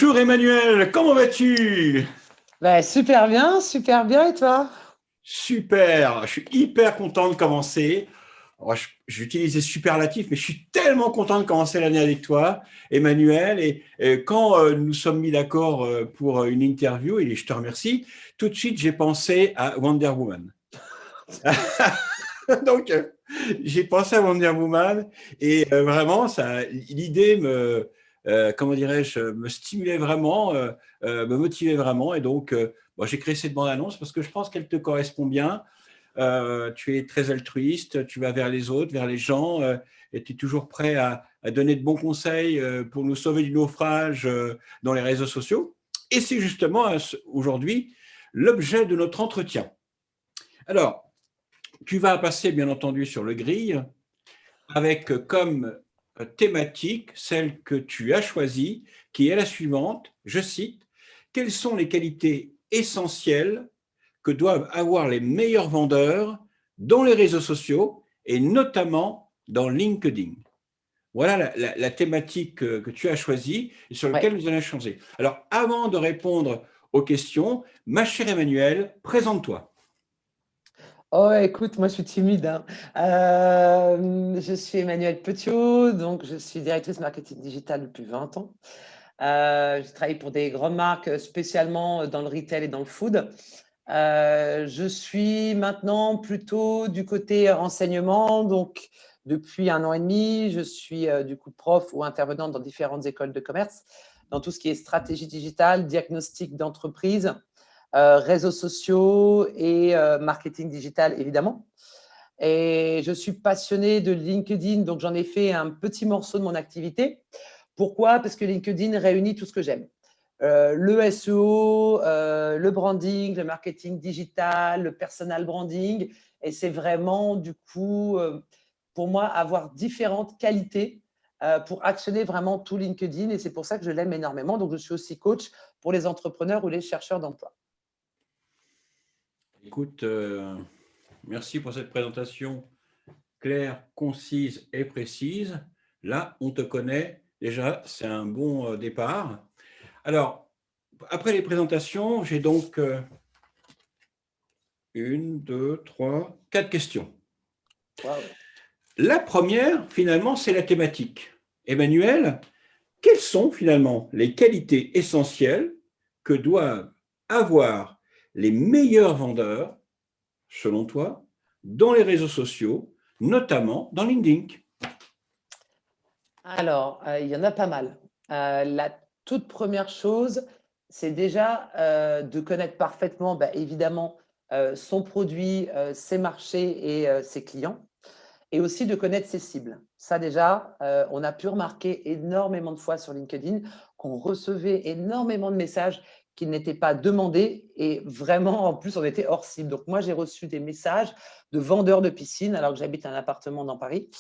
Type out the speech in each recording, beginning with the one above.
Bonjour Emmanuel, comment vas-tu? Ben, super bien, et toi? Super, je suis hyper content de commencer. J'utilisais superlatif, mais je suis tellement content de commencer l'année avec toi, Emmanuel. Et quand nous sommes mis d'accord pour une interview, et je te remercie, tout de suite j'ai pensé à Wonder Woman. Donc, j'ai pensé à Wonder Woman et vraiment, l'idée comment dirais-je, me stimulait vraiment, me motivait vraiment. Et donc, bon, j'ai créé cette bande-annonce parce que je pense qu'elle te correspond bien. Tu es très altruiste, tu vas vers les autres, vers les gens, et tu es toujours prêt à donner de bons conseils pour nous sauver du naufrage dans les réseaux sociaux. Et c'est justement aujourd'hui l'objet de notre entretien. Alors, tu vas passer, bien entendu, sur le grill avec comme thématique celle que tu as choisie, qui est la suivante, je cite, quelles sont les qualités essentielles que doivent avoir les meilleurs vendeurs dans les réseaux sociaux et notamment dans LinkedIn. Voilà la thématique que tu as choisie et sur laquelle Ouais. nous allons changer. Alors, avant de répondre aux questions, ma chère Emmanuelle, présente-toi. Oh, écoute, moi je suis timide, hein. Je suis Emmanuelle Petiot, donc je suis directrice marketing digital depuis 20 ans. J'ai travaillé pour des grandes marques, spécialement dans le retail et dans le food. Je suis maintenant plutôt du côté enseignement, donc depuis 1 an et demi, je suis du coup prof ou intervenante dans différentes écoles de commerce, dans tout ce qui est stratégie digitale, diagnostic d'entreprise, réseaux sociaux et marketing digital, évidemment. Et je suis passionnée de LinkedIn, donc j'en ai fait un petit morceau de mon activité. Pourquoi? Parce que LinkedIn réunit tout ce que j'aime. Le SEO, le branding, le marketing digital, le personal branding. Et c'est vraiment, du coup, pour moi, avoir différentes qualités pour actionner vraiment tout LinkedIn. Et c'est pour ça que je l'aime énormément. Donc, je suis aussi coach pour les entrepreneurs ou les chercheurs d'emploi. Écoute, merci pour cette présentation claire, concise et précise. Là, on te connaît. Déjà, c'est un bon départ. Alors, après les présentations, j'ai donc une, deux, trois, quatre questions. Waouh. La première, finalement, c'est la thématique. Emmanuel, quelles sont finalement les qualités essentielles que doivent avoir les meilleurs vendeurs, selon toi, dans les réseaux sociaux, notamment dans LinkedIn? Alors, il y en a pas mal. La toute première chose, c'est déjà de connaître parfaitement, bah, évidemment, son produit, ses marchés et ses clients, et aussi de connaître ses cibles. Ça déjà, on a pu remarquer énormément de fois sur LinkedIn qu'on recevait énormément de messages qui n'étaient pas demandés et vraiment, en plus, on était hors cible. Donc moi, j'ai reçu des messages de vendeurs de piscine alors que j'habite un appartement dans Paris.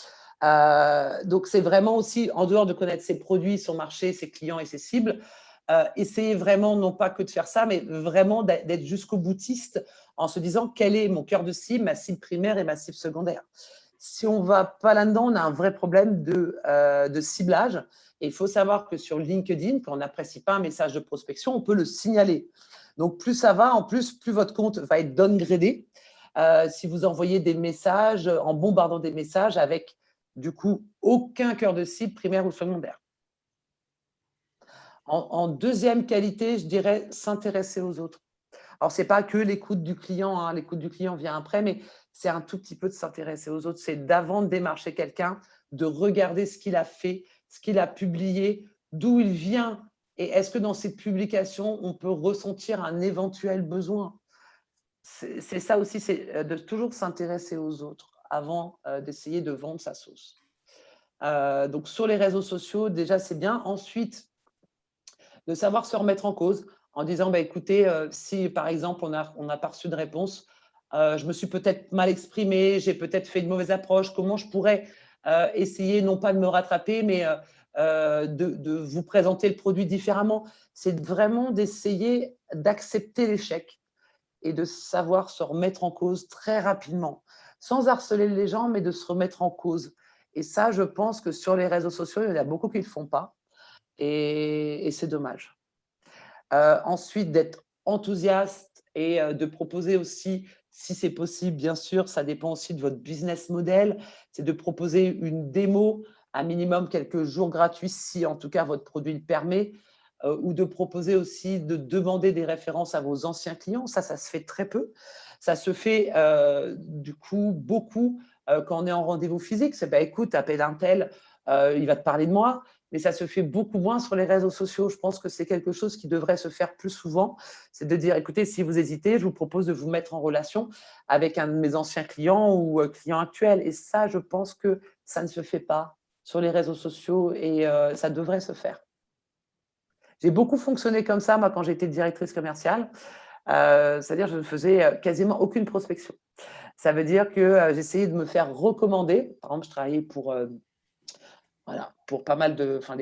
Donc c'est vraiment aussi, en dehors de connaître ses produits, son marché, ses clients et ses cibles, essayer vraiment, non pas que de faire ça, mais vraiment d'être jusqu'au boutiste en se disant quel est mon cœur de cible, ma cible primaire et ma cible secondaire. Si on ne va pas là-dedans, on a un vrai problème de ciblage. Et il faut savoir que sur LinkedIn, quand on n'apprécie pas un message de prospection, on peut le signaler. Donc, plus ça va, en plus, plus votre compte va être downgradé. Si vous envoyez des messages, en bombardant des messages avec, du coup, aucun cœur de cible primaire ou secondaire. En deuxième qualité, je dirais s'intéresser aux autres. Alors, ce n'est pas que l'écoute du client, hein, l'écoute du client vient après, mais c'est un tout petit peu de s'intéresser aux autres. C'est d'avant de démarcher quelqu'un, de regarder ce qu'il a fait, ce qu'il a publié, d'où il vient, et est-ce que dans ces publications, on peut ressentir un éventuel besoin. C'est ça aussi, c'est de toujours s'intéresser aux autres avant d'essayer de vendre sa sauce. Donc, sur les réseaux sociaux, déjà, c'est bien. Ensuite, de savoir se remettre en cause en disant, bah, écoutez, si par exemple, on n'a pas reçu de réponse, je me suis peut-être mal exprimée, j'ai peut-être fait une mauvaise approche, comment je pourrais essayer, non pas de me rattraper, mais de vous présenter le produit différemment. C'est vraiment d'essayer d'accepter l'échec et de savoir se remettre en cause très rapidement, sans harceler les gens, mais de se remettre en cause. Et ça, je pense que sur les réseaux sociaux, il y en a beaucoup qui ne le font pas. Et c'est dommage. Ensuite, d'être enthousiaste et de proposer aussi, si c'est possible, bien sûr, ça dépend aussi de votre business model, c'est de proposer une démo, un minimum quelques jours gratuits, si en tout cas votre produit le permet, ou de proposer aussi de demander des références à vos anciens clients. Ça se fait très peu. Ça se fait du coup beaucoup quand on est en rendez-vous physique. C'est écoute, appelle un tel, il va te parler de moi. Mais ça se fait beaucoup moins sur les réseaux sociaux. Je pense que c'est quelque chose qui devrait se faire plus souvent. C'est de dire, écoutez, si vous hésitez, je vous propose de vous mettre en relation avec un de mes anciens clients ou clients actuels. Et ça, je pense que ça ne se fait pas sur les réseaux sociaux et ça devrait se faire. J'ai beaucoup fonctionné comme ça, moi, quand j'étais directrice commerciale. C'est-à-dire, je ne faisais quasiment aucune prospection. Ça veut dire que j'essayais de me faire recommander. Par exemple, je travaillais pour pas mal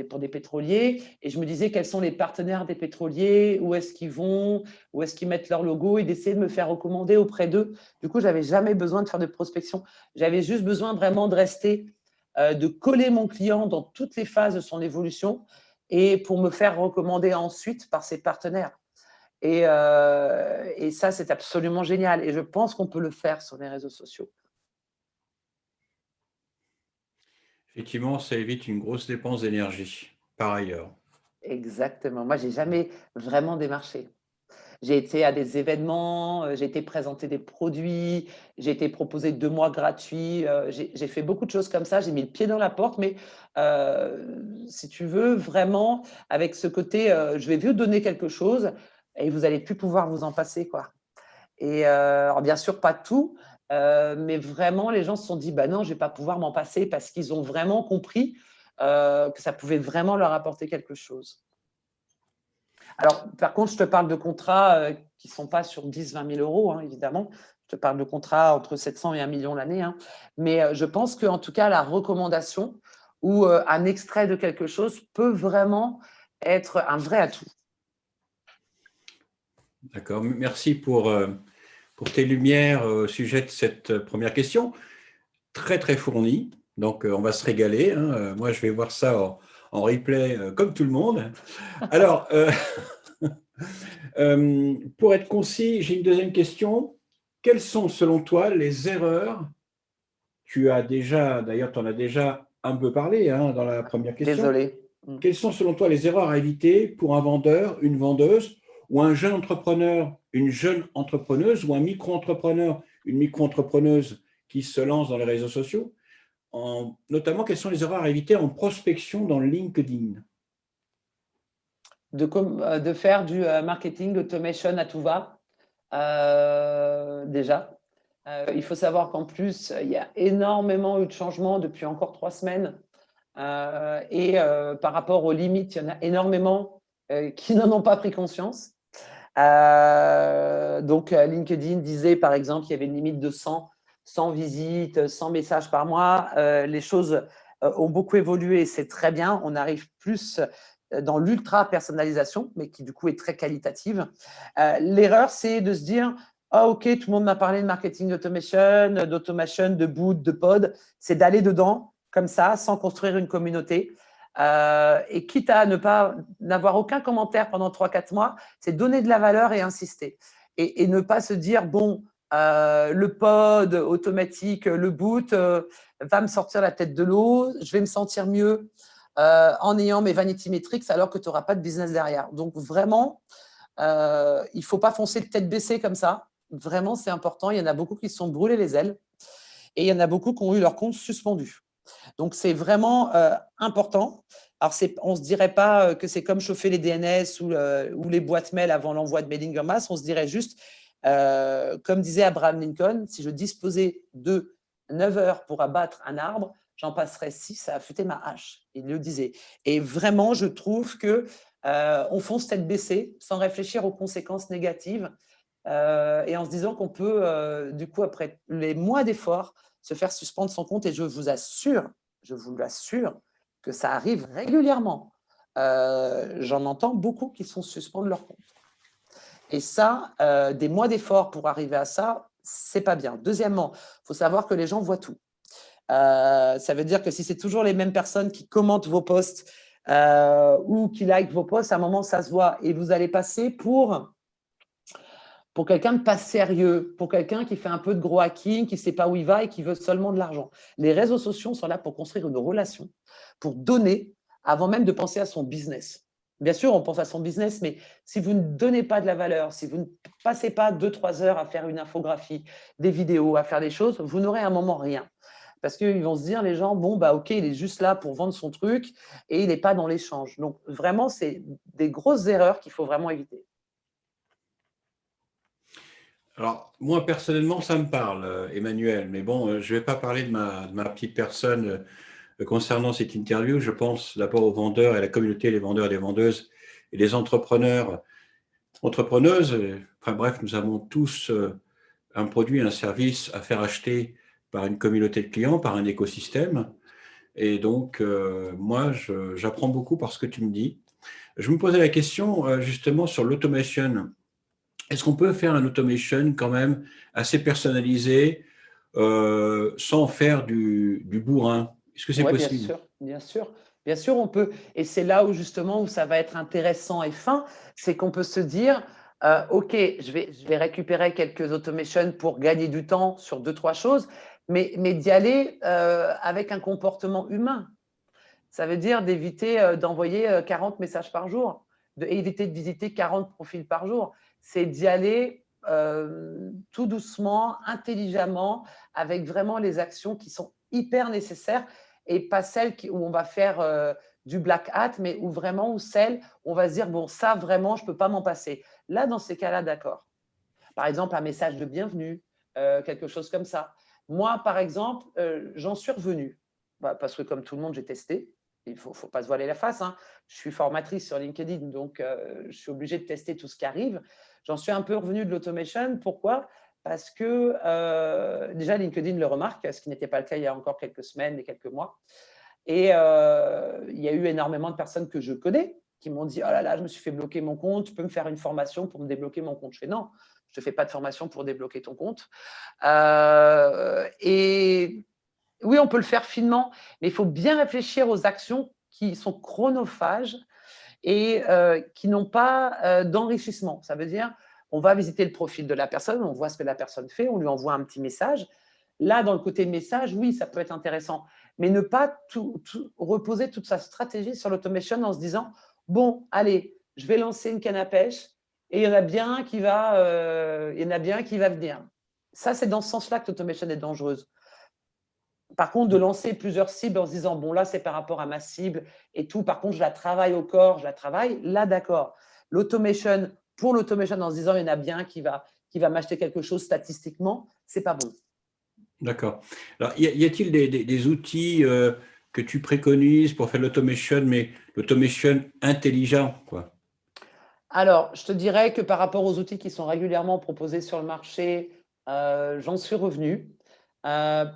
pour des pétroliers. Et je me disais quels sont les partenaires des pétroliers, où est-ce qu'ils vont, où est-ce qu'ils mettent leur logo, et d'essayer de me faire recommander auprès d'eux. Du coup, je n'avais jamais besoin de faire de prospection. J'avais juste besoin vraiment de rester, de coller mon client dans toutes les phases de son évolution et pour me faire recommander ensuite par ses partenaires. Et ça, c'est absolument génial. Et je pense qu'on peut le faire sur les réseaux sociaux. Effectivement, ça évite une grosse dépense d'énergie, par ailleurs. Exactement. Moi, je n'ai jamais vraiment démarché. J'ai été à des événements, j'ai été présenter des produits, j'ai été proposer 2 mois gratuits, j'ai fait beaucoup de choses comme ça. J'ai mis le pied dans la porte, mais si tu veux, vraiment avec ce côté, je vais vous donner quelque chose et vous allez plus pouvoir vous en passer, quoi. Et alors bien sûr, pas tout, mais vraiment, les gens se sont dit: «Bah non, je vais pas pouvoir m'en passer», parce qu'ils ont vraiment compris, que ça pouvait vraiment leur apporter quelque chose. Alors, par contre, je te parle de contrats qui ne sont pas sur 10 000 – 20 000 euros, hein, évidemment. Je te parle de contrats entre 700 et 1 million l'année, hein. Mais je pense qu'en tout cas, la recommandation ou un extrait de quelque chose peut vraiment être un vrai atout. D'accord. Merci pour tes lumières au sujet de cette première question. Très, très fournie. Donc, on va se régaler, hein. Moi, je vais voir ça en replay comme tout le monde. Alors, pour être concis, j'ai une deuxième question. Quelles sont, selon toi, les erreurs? Tu as déjà, d'ailleurs, tu en as déjà un peu parlé, hein, dans la première question. Désolée. Quelles sont, selon toi, les erreurs à éviter pour un vendeur, une vendeuse, ou un jeune entrepreneur, une jeune entrepreneuse, ou un micro-entrepreneur, une micro-entrepreneuse qui se lance dans les réseaux sociaux? Notamment, quelles sont les erreurs à éviter en prospection dans LinkedIn? De faire du marketing automation à tout va, déjà. Il faut savoir qu'en plus, il y a énormément eu de changements depuis encore 3 semaines. Et par rapport aux limites, il y en a énormément qui n'en ont pas pris conscience. Donc, LinkedIn disait, par exemple, qu'il y avait une limite de 100 visites, 100 messages par mois. Les choses ont beaucoup évolué et c'est très bien. On arrive plus dans l'ultra-personnalisation, mais qui du coup est très qualitative. L'erreur, c'est de se dire, ah ok, tout le monde m'a parlé de marketing d'automation, de boot, de pod. C'est d'aller dedans comme ça, sans construire une communauté. Et quitte à n'avoir aucun commentaire pendant 3-4 mois, c'est donner de la valeur et insister. Et ne pas se dire, bon, le pod automatique, le boot va me sortir la tête de l'eau, je vais me sentir mieux en ayant mes vanity metrics alors que tu n'auras pas de business derrière. Donc vraiment, il ne faut pas foncer de tête baissée comme ça. Vraiment, c'est important. Il y en a beaucoup qui se sont brûlés les ailes et il y en a beaucoup qui ont eu leur compte suspendu. Donc, c'est vraiment important. Alors, on ne se dirait pas que c'est comme chauffer les DNS ou les boîtes mail avant l'envoi de mailing en masse. On se dirait juste, comme disait Abraham Lincoln, si je disposais de 9 heures pour abattre un arbre, j'en passerais 6 à affûter ma hache. Il le disait. Et vraiment, je trouve qu'on fonce tête baissée sans réfléchir aux conséquences négatives et en se disant qu'on peut, du coup, après les mois d'efforts, se faire suspendre son compte. Et je vous l'assure que ça arrive régulièrement. J'en entends beaucoup qui sont suspendre leur compte. Et ça, des mois d'efforts pour arriver à ça, c'est pas bien. Deuxièmement, il faut savoir que les gens voient tout. Ça veut dire que si c'est toujours les mêmes personnes qui commentent vos posts, ou qui like vos posts, à un moment, ça se voit. Et vous allez passer pour quelqu'un de pas sérieux, pour quelqu'un qui fait un peu de gros hacking, qui ne sait pas où il va et qui veut seulement de l'argent. Les réseaux sociaux sont là pour construire une relation, pour donner, avant même de penser à son business. Bien sûr, on pense à son business, mais si vous ne donnez pas de la valeur, si vous ne passez pas 2-3 heures à faire une infographie, des vidéos, à faire des choses, vous n'aurez à un moment rien. Parce qu'ils vont se dire, les gens, bon, bah ok, il est juste là pour vendre son truc et il n'est pas dans l'échange. Donc, vraiment, c'est des grosses erreurs qu'il faut vraiment éviter. Alors, moi, personnellement, ça me parle, Emmanuel, mais bon, je ne vais pas parler de ma petite personne concernant cette interview. Je pense d'abord aux vendeurs et à la communauté, les vendeurs et les vendeuses et les entrepreneurs, entrepreneuses. Enfin bref, nous avons tous un produit, un service à faire acheter par une communauté de clients, par un écosystème. Et donc, moi, j'apprends beaucoup par ce que tu me dis. Je me posais la question justement sur l'automation. Est-ce qu'on peut faire un automation quand même assez personnalisé sans faire du bourrin? Est-ce que c'est Oui, bien possible? sûr, bien sûr. Bien sûr, on peut. Et c'est là où justement où ça va être intéressant et fin, c'est qu'on peut se dire, OK, je vais récupérer quelques automations pour gagner du temps sur 2-3 choses, mais d'y aller avec un comportement humain. Ça veut dire d'éviter d'envoyer 40 messages par jour, d'éviter de visiter 40 profils par jour. C'est d'y aller tout doucement, intelligemment, avec vraiment les actions qui sont hyper nécessaires et pas celles où on va faire du black hat, mais où vraiment, où celles où on va se dire, bon, ça vraiment, je ne peux pas m'en passer. Là, dans ces cas-là, d'accord. Par exemple, un message de bienvenue, quelque chose comme ça. Moi, par exemple, j'en suis revenue. Parce que comme tout le monde, j'ai testé. Il ne faut pas se voiler la face. Hein. Je suis formatrice sur LinkedIn, donc je suis obligée de tester tout ce qui arrive. J'en suis un peu revenue de l'automation. Pourquoi? Parce que déjà, LinkedIn le remarque, ce qui n'était pas le cas il y a encore quelques semaines et quelques mois. Et il y a eu énormément de personnes que je connais qui m'ont dit « Oh là là, je me suis fait bloquer mon compte, tu peux me faire une formation pour me débloquer mon compte ?» Je fais « Non, je ne te fais pas de formation pour débloquer ton compte. » Et oui, on peut le faire finement, mais il faut bien réfléchir aux actions qui sont chronophages et qui n'ont pas d'enrichissement. Ça veut dire, on va visiter le profil de la personne, on voit ce que la personne fait, on lui envoie un petit message. Là, dans le côté message, oui, ça peut être intéressant, mais ne pas reposer toute sa stratégie sur l'automation en se disant, bon, allez, je vais lancer une canne à pêche et il y en a bien qui va venir. Ça, c'est dans ce sens-là que l'automation est dangereuse. Par contre, de lancer plusieurs cibles en se disant, bon, là, c'est par rapport à ma cible et tout. Par contre, je la travaille au corps, je la travaille. Là, d'accord. L'automation, pour l'automation, en se disant, il y en a bien qui va m'acheter quelque chose statistiquement, c'est pas bon. D'accord. Alors, y a-t-il des outils que tu préconises pour faire l'automation, mais l'automation intelligent, quoi? Alors, je te dirais que par rapport aux outils qui sont régulièrement proposés sur le marché, j'en suis revenue.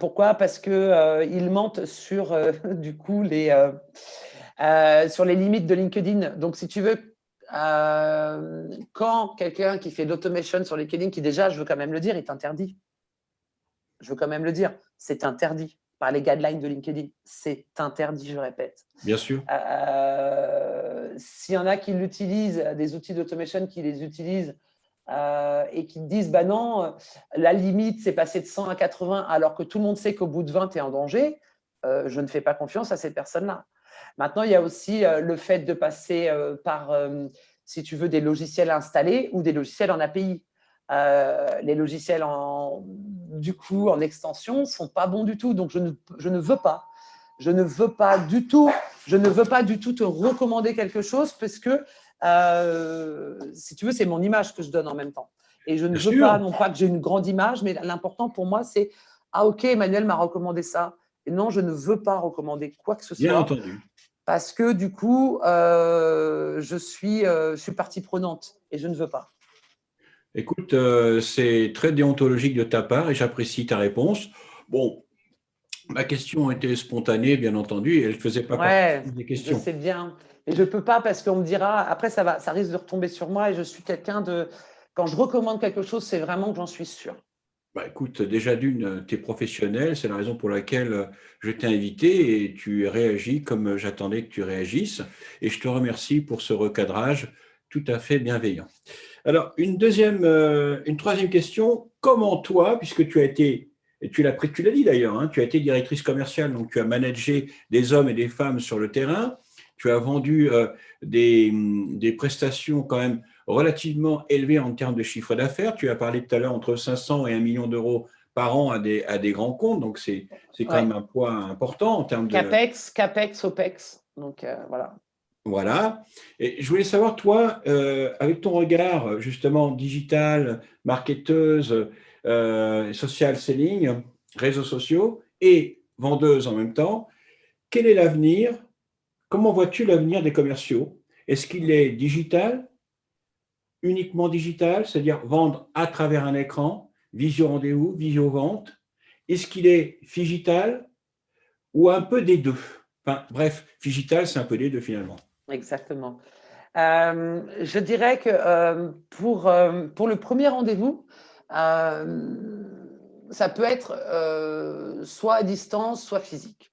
Pourquoi? Parce qu'ils mentent sur du coup sur les limites de LinkedIn. Donc, si tu veux, quand quelqu'un qui fait de l'automation sur LinkedIn, qui déjà, je veux quand même le dire, est interdit. Je veux quand même le dire, c'est interdit par les guidelines de LinkedIn. C'est interdit, je répète. Bien sûr. S'il y en a qui l'utilisent, des outils d'automation qui les utilisent et qui disent, bah non, la limite, c'est passer de 100 à 80, alors que tout le monde sait qu'au bout de 20, tu es en danger, je ne fais pas confiance à ces personnes-là. Maintenant, il y a aussi le fait de passer par, si tu veux, des logiciels installés ou des logiciels en API. Les logiciels du coup en extension ne sont pas bons du tout, donc je ne veux pas. Je ne veux pas du tout te recommander quelque chose parce que, si tu veux, c'est mon image que je donne en même temps. Et je ne Bien veux sûr. pas, non pas que j'ai une grande image, mais l'important pour moi, c'est « Ah ok, Emmanuel m'a recommandé ça. » Et non, je ne veux pas recommander quoi que ce Bien soit entendu. parce que du coup, je suis partie prenante et je ne veux pas. Écoute, c'est très déontologique de ta part et j'apprécie ta réponse. Bon, ma question était spontanée, bien entendu, et elle ne faisait pas partie Ouais, des je questions. sais bien. Mais je ne peux pas parce qu'on me dira, après, ça risque de retomber sur moi et je suis quelqu'un de. Quand je recommande quelque chose, c'est vraiment que j'en suis sûre. Bah, écoute, déjà d'une, tu es professionnel, c'est la raison pour laquelle je t'ai invité et tu réagis comme j'attendais que tu réagisses. Et je te remercie pour ce recadrage tout à fait bienveillant. Alors, une troisième question. Comment toi, puisque tu as été, et tu l'as dit d'ailleurs, hein, tu as été directrice commerciale, donc tu as managé des hommes et des femmes sur le terrain, tu as vendu des prestations quand même relativement élevées en termes de chiffre d'affaires. Tu as parlé tout à l'heure entre 500 et 1 million d'euros par an à des grands comptes, donc c'est quand même Ouais. un poids important en termes de, CAPEX, OPEX. Donc, voilà. voilà. Et je voulais savoir, toi, avec ton regard justement digital, marketeuse, social selling, réseaux sociaux et vendeuse en même temps, quel est l'avenir? Comment vois-tu l'avenir des commerciaux? Est-ce qu'il est digital, uniquement digital, c'est-à-dire vendre à travers un écran, visio rendez-vous, visio vente? Est-ce qu'il est figital ou un peu des deux? Enfin, bref, figital, c'est un peu des deux finalement. Exactement. Je dirais que pour le premier rendez-vous, ça peut être soit à distance, soit physique.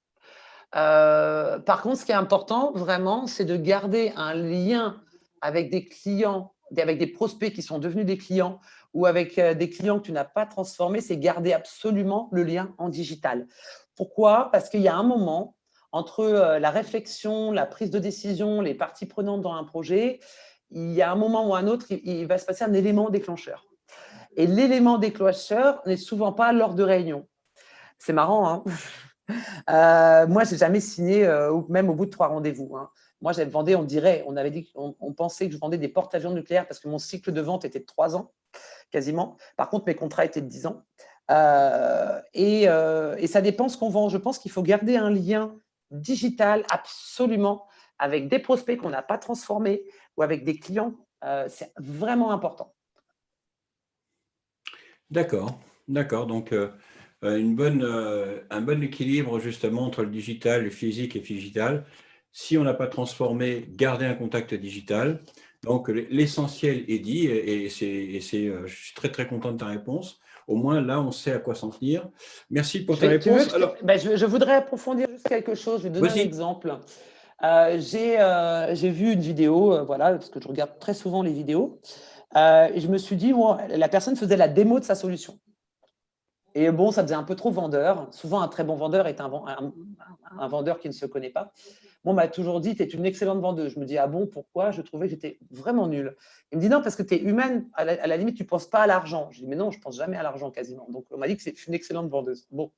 Par contre, ce qui est important vraiment, c'est de garder un lien avec des clients, avec des prospects qui sont devenus des clients ou avec des clients que tu n'as pas transformés, c'est garder absolument le lien en digital. Pourquoi? Parce qu'il y a un moment entre la réflexion, la prise de décision, les parties prenantes dans un projet, il y a un moment ou un autre, il va se passer un élément déclencheur. Et l'élément déclencheur n'est souvent pas lors de réunions. C'est marrant, hein. Moi, j'ai jamais signé, même au bout de 3 rendez-vous, hein. Moi, j'avais vendé, on avait dit qu'on pensait que je vendais des porte-avions nucléaires parce que mon cycle de vente était de 3 ans, quasiment. Par contre, mes contrats étaient de 10 ans. Et ça dépend ce qu'on vend. Je pense qu'il faut garder un lien digital absolument avec des prospects qu'on n'a pas transformés ou avec des clients. C'est vraiment important. D'accord, d'accord. Donc, un bon équilibre justement entre le digital, le physique et digital. Si on n'a pas transformé, garder un contact digital. Donc, l'essentiel est dit je suis très, très content de ta réponse. Au moins, là, on sait à quoi s'en tenir. Merci pour ta Tu veux réponse. que Alors, je voudrais approfondir juste quelque chose. Je vais donner un vas-y. exemple. J'ai vu une vidéo, voilà, parce que je regarde très souvent les vidéos, et je me suis dit, bon, la personne faisait la démo de sa solution. Et bon, ça faisait un peu trop vendeur. Souvent, un très bon vendeur est un vendeur qui ne se connaît pas. Bon, on m'a toujours dit, tu es une excellente vendeuse. Je me dis, ah bon, pourquoi? Je trouvais que j'étais vraiment nulle. Il me dit, non, parce que tu es humaine, à la limite, tu ne penses pas à l'argent. Je dis, mais non, je ne pense jamais à l'argent quasiment. Donc, on m'a dit que c'est une excellente vendeuse. Bon.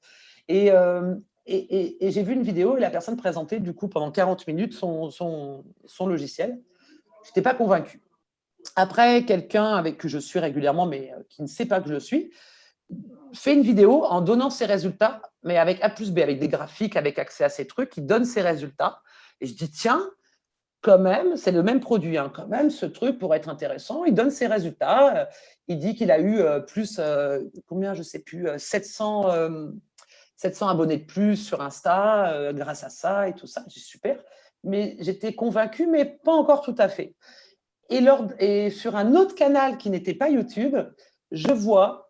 Et, euh, et j'ai vu une vidéo et la personne présentait, du coup, pendant 40 minutes son logiciel. Je n'étais pas convaincue. Après, quelqu'un avec qui je suis régulièrement, mais qui ne sait pas que je suis, fait une vidéo en donnant ses résultats, mais avec A plus B, avec des graphiques, avec accès à ces trucs, il donne ses résultats. Et je dis, tiens, quand même, c'est le même produit, hein, quand même, ce truc pourrait être intéressant. Il donne ses résultats. Il dit qu'il a eu plus, combien, je ne sais plus, 700 abonnés de plus sur Insta grâce à ça et tout ça. Je dis, super. Mais j'étais convaincue, mais pas encore tout à fait. Et sur un autre canal qui n'était pas YouTube, je vois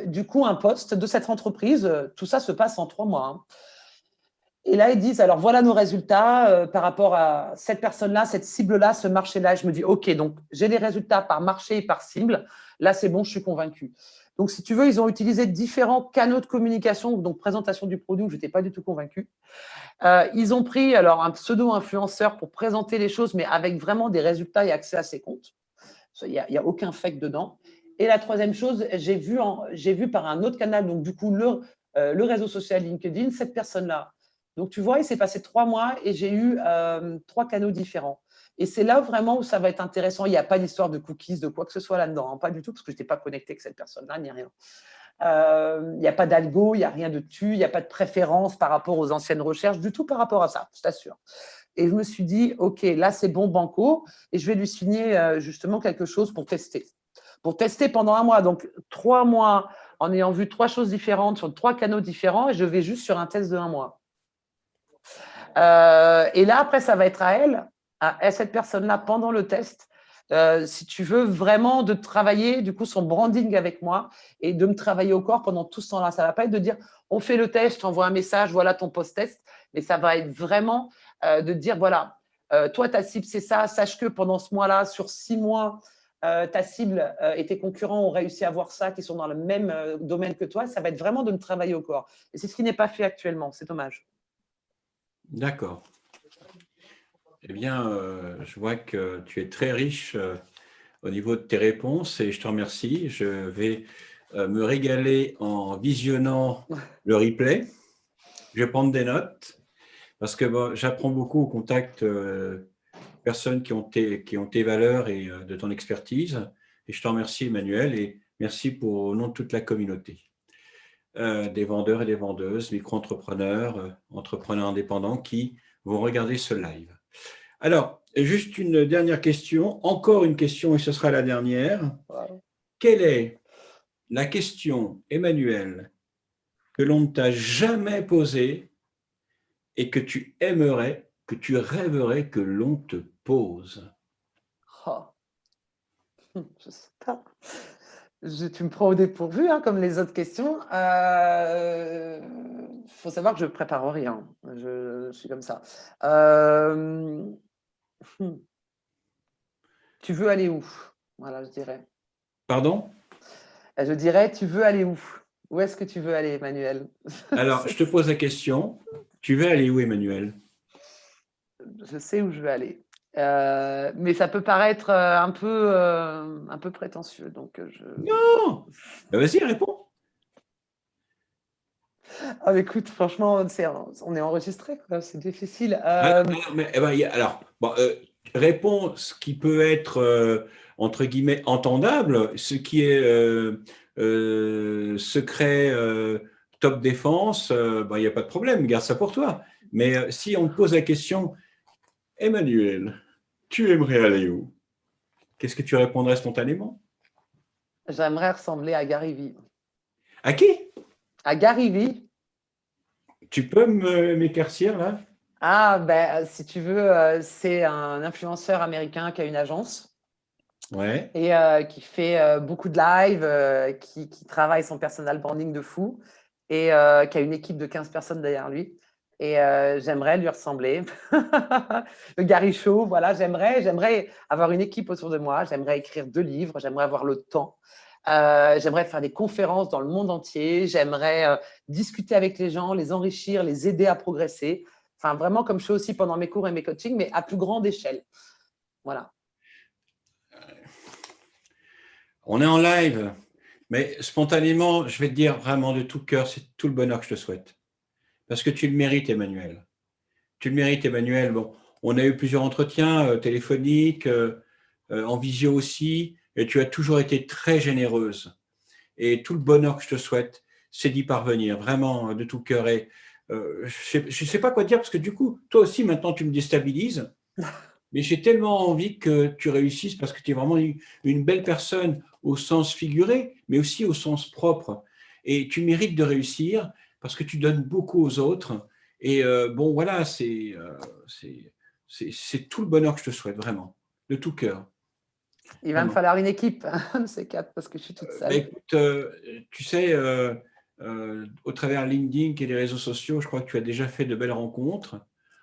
du coup un post de cette entreprise. Tout ça se passe en 3 mois, hein. Et là, ils disent, alors voilà nos résultats par rapport à cette personne-là, cette cible-là, ce marché-là. Je me dis, OK, donc j'ai les résultats par marché et par cible. Là, c'est bon, je suis convaincue. Donc, si tu veux, ils ont utilisé différents canaux de communication, donc présentation du produit, où je n'étais pas du tout convaincue. Ils ont pris alors un pseudo-influenceur pour présenter les choses, mais avec vraiment des résultats et accès à ses comptes. Il n'y a aucun fake dedans. Et la troisième chose, j'ai vu par un autre canal, donc du coup, le réseau social LinkedIn, cette personne-là. Donc, tu vois, il s'est passé 3 mois et j'ai eu 3 canaux différents. Et c'est là vraiment où ça va être intéressant. Il n'y a pas d'histoire de cookies, de quoi que ce soit là-dedans, hein, pas du tout, parce que je n'étais pas connectée avec cette personne-là, ni rien. Il n'y a pas d'algo, il n'y a rien de dessus, il n'y a pas de préférence par rapport aux anciennes recherches, du tout par rapport à ça, je t'assure. Et je me suis dit, OK, là, c'est bon, banco, et je vais lui signer justement quelque chose pour tester. Pour tester pendant 1 mois. Donc, 3 mois en ayant vu 3 choses différentes sur 3 canaux différents, et je vais juste sur un test de 1 mois. Et là, après, ça va être à elle, à cette personne-là, pendant le test, si tu veux vraiment de travailler du coup son branding avec moi et de me travailler au corps pendant tout ce temps-là. Ça ne va pas être de dire on fait le test, je t'envoie un message, voilà ton post-test, mais ça va être vraiment de dire voilà, toi ta cible c'est ça, sache que pendant ce mois-là, sur 6 mois, ta cible et tes concurrents ont réussi à voir ça, qui sont dans le même domaine que toi. Ça va être vraiment de me travailler au corps. Et c'est ce qui n'est pas fait actuellement, c'est dommage. D'accord. Eh bien, je vois que tu es très riche au niveau de tes réponses et je te remercie. Je vais me régaler en visionnant le replay. Je vais prendre des notes parce que bon, j'apprends beaucoup au contact personnes qui ont tes valeurs et de ton expertise. Et je te remercie, Emmanuel, et merci au nom de toute la communauté. Des vendeurs et des vendeuses, micro-entrepreneurs, entrepreneurs indépendants qui vont regarder ce live. Alors, juste une dernière question, encore une question et ce sera la dernière. Wow. Quelle est la question, Emmanuel, que l'on ne t'a jamais posée et que tu aimerais, que tu rêverais que l'on te pose? Oh. Je sais pas. Tu me prends au dépourvu, hein, comme les autres questions. Faut savoir que je prépare rien. Je suis comme ça. Hmm. Tu veux aller où? Voilà, je dirais. Pardon? Je dirais, tu veux aller où? Où est-ce que tu veux aller, Emmanuel? Alors, je te pose la question. Tu veux aller où, Emmanuel? Je sais où je veux aller. Mais ça peut paraître un peu prétentieux. Donc, Non! Ben, vas-y, réponds. Ah, mais écoute, franchement, on est enregistré, quoi. C'est difficile. Mais, eh ben, alors, bon, réponds ce qui peut être, entre guillemets, entendable, ce qui est secret, top défense, ben, il n'y a pas de problème, garde ça pour toi. Mais si on te pose la question, Emmanuel, tu aimerais aller où? Qu'est-ce que tu répondrais spontanément? J'aimerais ressembler à Gary Vee. À qui? À Gary Vee? Tu peux m'éclaircir là? Ah, ben, si tu veux, c'est un influenceur américain qui a une agence Ouais. et qui fait beaucoup de live, qui travaille son personal branding de fou et qui a une équipe de 15 personnes derrière lui. Et j'aimerais lui ressembler. Le Gary Show, voilà, j'aimerais avoir une équipe autour de moi, j'aimerais écrire 2 livres, j'aimerais avoir le temps. J'aimerais faire des conférences dans le monde entier, j'aimerais discuter avec les gens, les enrichir, les aider à progresser. Enfin, vraiment comme je fais aussi pendant mes cours et mes coachings, mais à plus grande échelle. Voilà. On est en live, mais spontanément, je vais te dire vraiment de tout cœur, c'est tout le bonheur que je te souhaite. Parce que tu le mérites, Emmanuel. Tu le mérites, Emmanuel. Bon, on a eu plusieurs entretiens téléphoniques, en visio aussi, et tu as toujours été très généreuse. Et tout le bonheur que je te souhaite, c'est d'y parvenir, vraiment, de tout cœur. Et je ne sais pas quoi dire, parce que du coup, toi aussi, maintenant, tu me déstabilises. Mais j'ai tellement envie que tu réussisses parce que tu es vraiment une belle personne au sens figuré, mais aussi au sens propre. Et tu mérites de réussir parce que tu donnes beaucoup aux autres. Et bon, voilà, c'est tout le bonheur que je te souhaite, vraiment, de tout cœur. Il va me Vraiment. falloir une équipe de ces 4 parce que je suis toute Ben, seule. écoute, tu sais, au travers LinkedIn et les réseaux sociaux, je crois que tu as déjà fait de belles rencontres.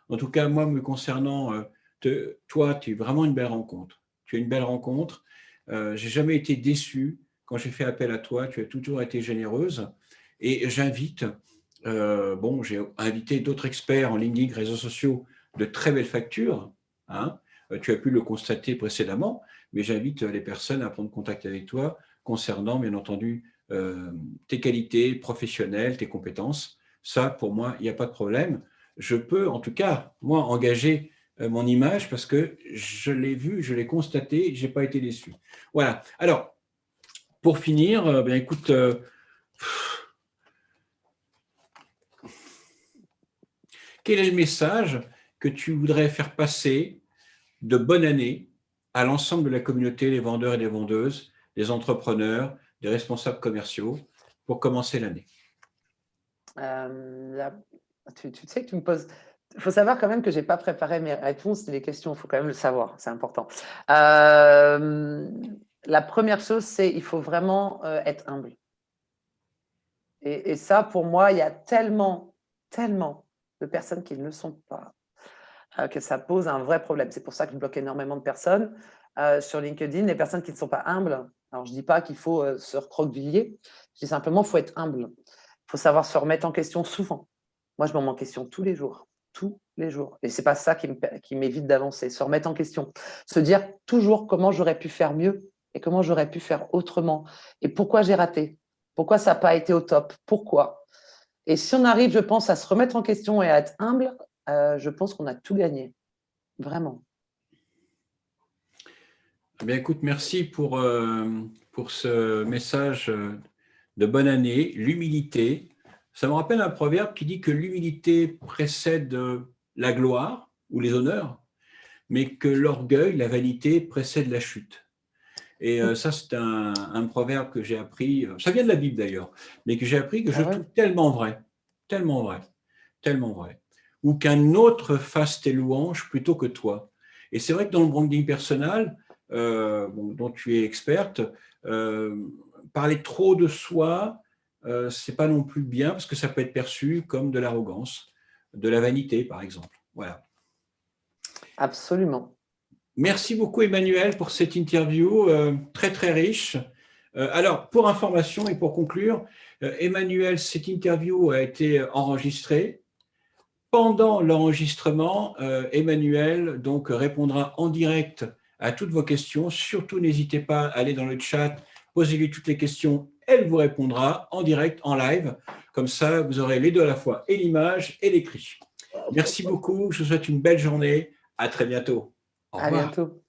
En tout cas, moi, me concernant, toi, tu es vraiment une belle rencontre. Tu es une belle rencontre. J'ai jamais été déçu quand j'ai fait appel à toi. Tu as toujours été généreuse. Et j'invite, bon, j'ai invité d'autres experts en LinkedIn, réseaux sociaux, de très belles factures. Hein. Tu as pu le constater précédemment, mais j'invite les personnes à prendre contact avec toi concernant, bien entendu, tes qualités professionnelles, tes compétences. Ça, pour moi, il n'y a pas de problème. Je peux, en tout cas, moi, engager mon image parce que je l'ai vu, je l'ai constaté, je n'ai pas été déçu. Voilà. Alors, pour finir, bien, écoute, quel est le message que tu voudrais faire passer de bonne année à l'ensemble de la communauté, les vendeurs et les vendeuses, les entrepreneurs, les responsables commerciaux, pour commencer l'année? Tu sais que tu me poses Il faut savoir quand même que je n'ai pas préparé mes réponses ni les questions. Il faut quand même le savoir. C'est important. La première chose, c'est il faut vraiment être humble. Et ça, pour moi, il y a tellement de personnes qui ne le sont pas, que ça pose un vrai problème. C'est pour ça que je bloque énormément de personnes sur LinkedIn, les personnes qui ne sont pas humbles. Alors, je ne dis pas qu'il faut se recroqueviller, je dis simplement qu'il faut être humble. Il faut savoir se remettre en question souvent. Moi, je me remets en question tous les jours. Tous les jours. Et ce n'est pas ça qui m'évite d'avancer. Se remettre en question. Se dire toujours comment j'aurais pu faire mieux et comment j'aurais pu faire autrement. Et pourquoi j'ai raté. Pourquoi ça n'a pas été au top. Pourquoi. Et si on arrive, je pense, à se remettre en question et à être humble, je pense qu'on a tout gagné. Vraiment. Eh bien, écoute, merci pour ce message de bonne année, l'humilité. Ça me rappelle un proverbe qui dit que l'humilité précède la gloire ou les honneurs, mais que l'orgueil, la vanité, précède la chute. Et ça, c'est un proverbe que j'ai appris, ça vient de la Bible d'ailleurs, mais que j'ai appris que je trouve tellement vrai, tellement vrai, tellement vrai. Ou qu'un autre fasse tes louanges plutôt que toi. Et c'est vrai que dans le branding personnel, dont tu es experte, parler trop de soi, c'est pas non plus bien parce que ça peut être perçu comme de l'arrogance, de la vanité, par exemple. Voilà. Absolument. Merci beaucoup, Emmanuel, pour cette interview très, très riche. Alors, pour information et pour conclure, Emmanuel, cette interview a été enregistrée. Pendant l'enregistrement, Emmanuel donc, répondra en direct à toutes vos questions. Surtout, n'hésitez pas à aller dans le chat, posez-lui toutes les questions. Elle vous répondra en direct, en live. Comme ça, vous aurez les deux à la fois, et l'image et l'écrit. Merci beaucoup. Je vous souhaite une belle journée. À très bientôt. Au revoir. À bientôt.